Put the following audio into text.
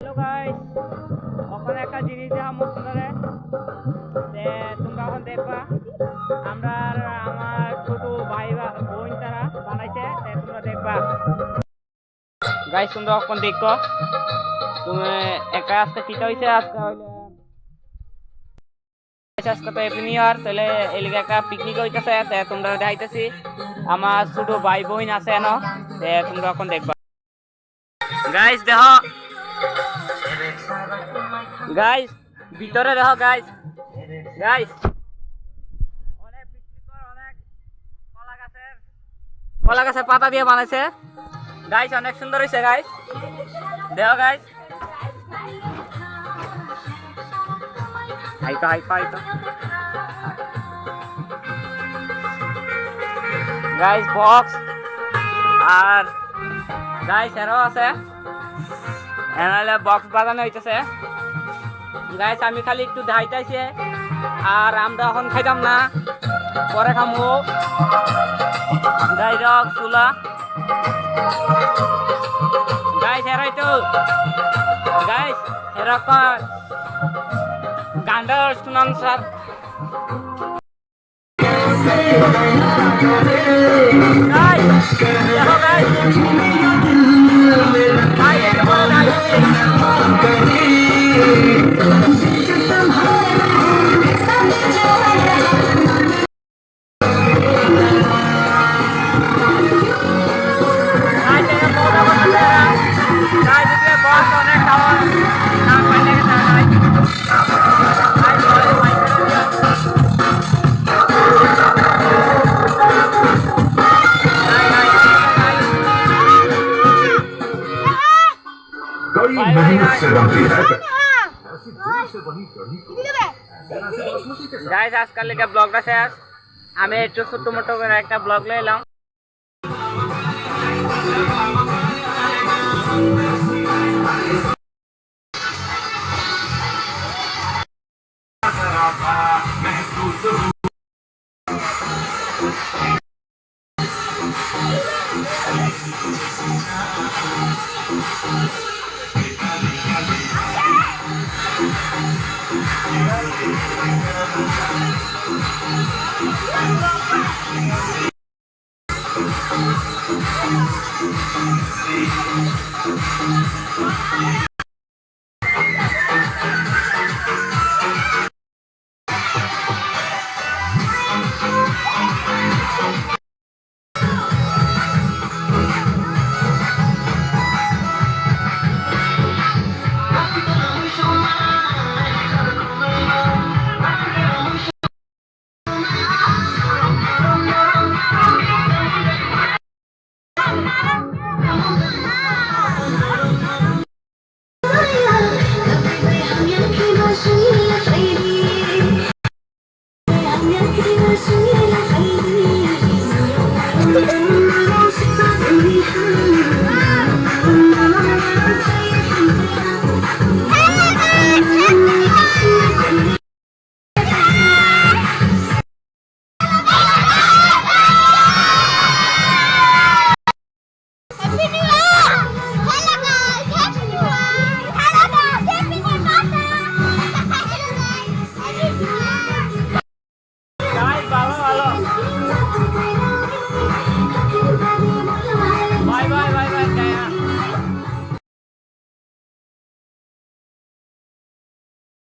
Hello guys, ওখানে একটা জিনিস দেখাবো তোমাদের। তোমরা এখন দেখবা আমরা আমার ছোট ভাই বোন তারা বানাইছে, তোমরা দেখবা গাইস। তোমরা এখন দেখো তুমি একা আজকে কিটা হয়েছে। আজকে হইলে আজকে তো হ্যাপি নিউ ইয়ার, তাহলে এলিগে একটা পিকনিক হইতেছে। তোমরা দেখাইতেছি আমার ছোট ভাই বোন আছে এনো, তোমরা এখন দেখবা গাইস। দেখো গাইস, ভিতরে দেখো গাইস। গাইস অনেক পিকনিক অনেক কলা গাছের পাতা দিয়ে বানাইছে গাইস, অনেক সুন্দর হয়েছে গাইস। দেখো গাইস, হাইতো হাইতো হাইতো গাইস বক্স আর গাইস এরও আছে, এনালে বক্স বাজানো হইতেছে গাইস। আমি খালি একটু ধাইতেছি, আর আমরা এখন খাইতাম না, পরে খামু গাইস। রক চুলা গাইস, এরাই তো গাইস এরকম গান্ডা শুনান স্যার। গাইস দেখো গাইস, অনেক খাওয়া না পাইলে গাইস। আজকাল লেগে ব্লগটা শেষ, আমি একটু ছোট্ট মোটো করে একটা ব্লগ লয়ে এলাম।